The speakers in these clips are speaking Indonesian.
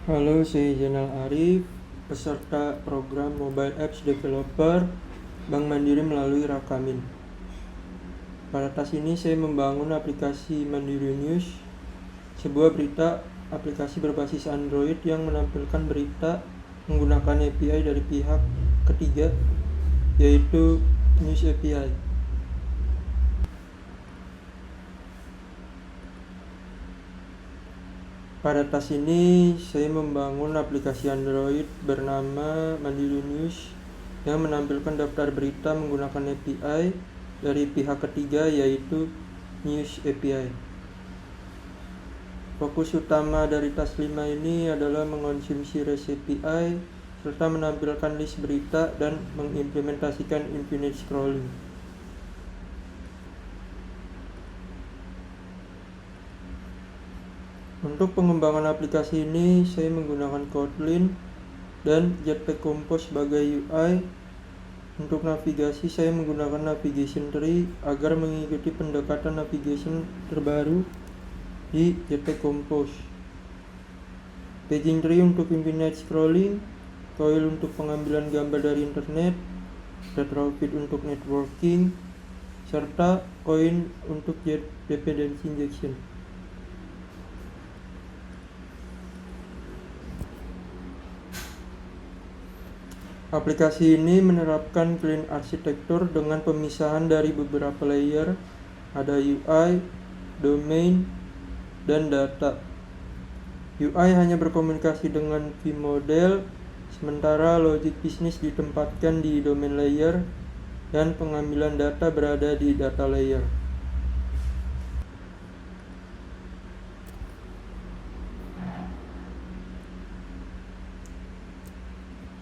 Halo, saya Zainal Arif, peserta program Mobile Apps Developer Bank Mandiri melalui Rakamin. Pada tas ini saya membangun aplikasi Mandiri News, sebuah berita aplikasi berbasis Android yang menampilkan berita menggunakan API dari pihak ketiga, yaitu News API. Pada tas ini saya membangun aplikasi Android bernama Mandiri News yang menampilkan daftar berita menggunakan API dari pihak ketiga, yaitu News API. Fokus utama dari tas 5 ini adalah mengonsumsi REST API serta menampilkan list berita dan mengimplementasikan infinite scrolling. Untuk pengembangan aplikasi ini, saya menggunakan Kotlin dan Jetpack Compose sebagai UI. Untuk navigasi, saya menggunakan Navigation Tree agar mengikuti pendekatan navigation terbaru di Jetpack Compose. Paging Tree untuk infinite scrolling, Coil untuk pengambilan gambar dari internet, Retrofit untuk networking, serta Coin untuk dependency injection. Aplikasi ini menerapkan clean arsitektur dengan pemisahan dari beberapa layer, ada UI, domain, dan data. UI hanya berkomunikasi dengan vModel, sementara logic bisnis ditempatkan di domain layer dan pengambilan data berada di data layer.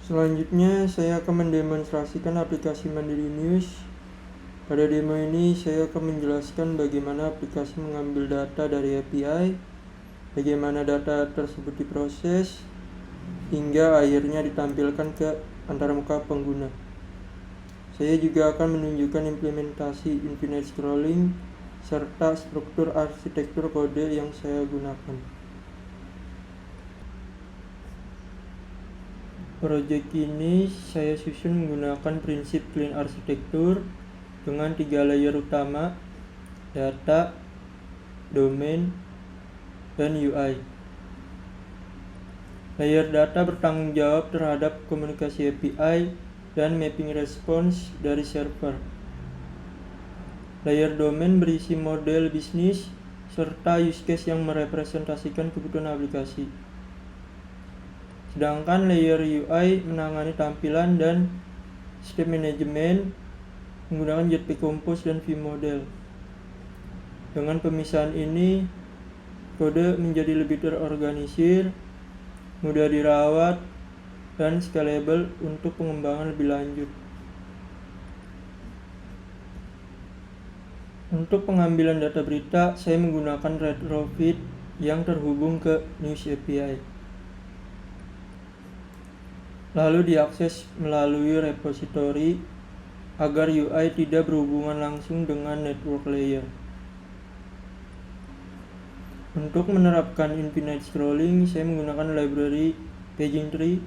Selanjutnya, saya akan mendemonstrasikan aplikasi Mandiri News. Pada demo ini, saya akan menjelaskan bagaimana aplikasi mengambil data dari API, bagaimana data tersebut diproses, hingga akhirnya ditampilkan ke antarmuka pengguna. Saya juga akan menunjukkan implementasi infinite scrolling serta struktur arsitektur kode yang saya gunakan. Project ini saya susun menggunakan prinsip clean arsitektur dengan 3 layer utama, data, domain, dan UI. Layer data bertanggung jawab terhadap komunikasi API dan mapping response dari server. Layer domain berisi model bisnis serta use case yang merepresentasikan kebutuhan aplikasi. Sedangkan layer UI menangani tampilan dan step management menggunakan Jetpack Compose dan vModel. Dengan pemisahan ini, kode menjadi lebih terorganisir, mudah dirawat, dan scalable untuk pengembangan lebih lanjut. Untuk pengambilan data berita, saya menggunakan Retrofit yang terhubung ke News API. Lalu diakses melalui repository agar UI tidak berhubungan langsung dengan network layer. Untuk menerapkan infinite scrolling, saya menggunakan library Paging Tree,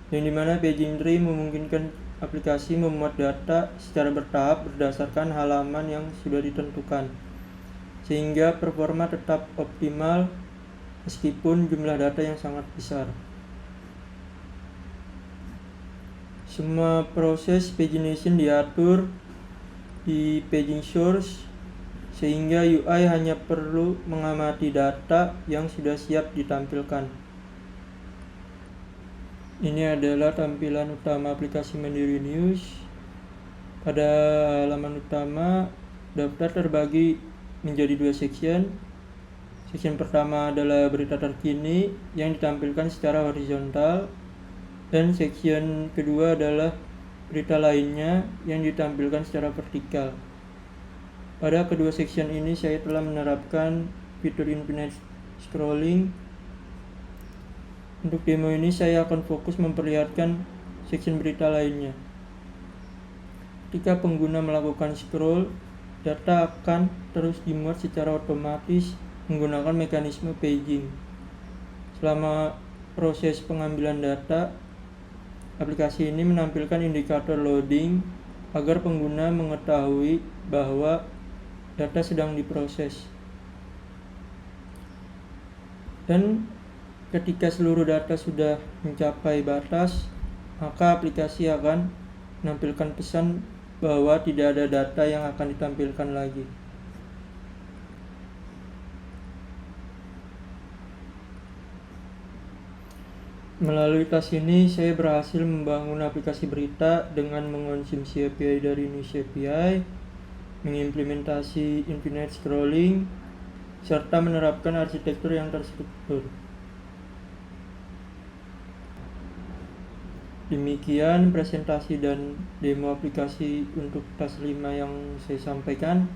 yang dimana Paging Tree memungkinkan aplikasi memuat data secara bertahap berdasarkan halaman yang sudah ditentukan, sehingga performa tetap optimal meskipun jumlah data yang sangat besar. Semua proses pagination diatur di paging source, sehingga UI hanya perlu mengamati data yang sudah siap ditampilkan. Ini adalah tampilan utama aplikasi Mandiri News. Pada halaman utama, daftar terbagi menjadi 2 section. Section pertama adalah berita terkini yang ditampilkan secara horizontal, dan section kedua adalah berita lainnya yang ditampilkan secara vertikal. Pada kedua section ini saya telah menerapkan fitur infinite scrolling. Untuk demo ini saya akan fokus memperlihatkan section berita lainnya. Ketika pengguna melakukan scroll, data akan terus dimuat secara otomatis menggunakan mekanisme paging. Selama proses pengambilan data, aplikasi ini menampilkan indikator loading agar pengguna mengetahui bahwa data sedang diproses. Dan ketika seluruh data sudah mencapai batas, maka aplikasi akan menampilkan pesan bahwa tidak ada data yang akan ditampilkan lagi. Melalui tas ini, saya berhasil membangun aplikasi berita dengan mengonsumsi API dari Niche API, mengimplementasi infinite scrolling, serta menerapkan arsitektur yang terstruktur. Demikian presentasi dan demo aplikasi untuk tas 5 yang saya sampaikan.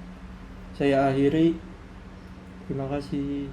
Saya akhiri. Terima kasih.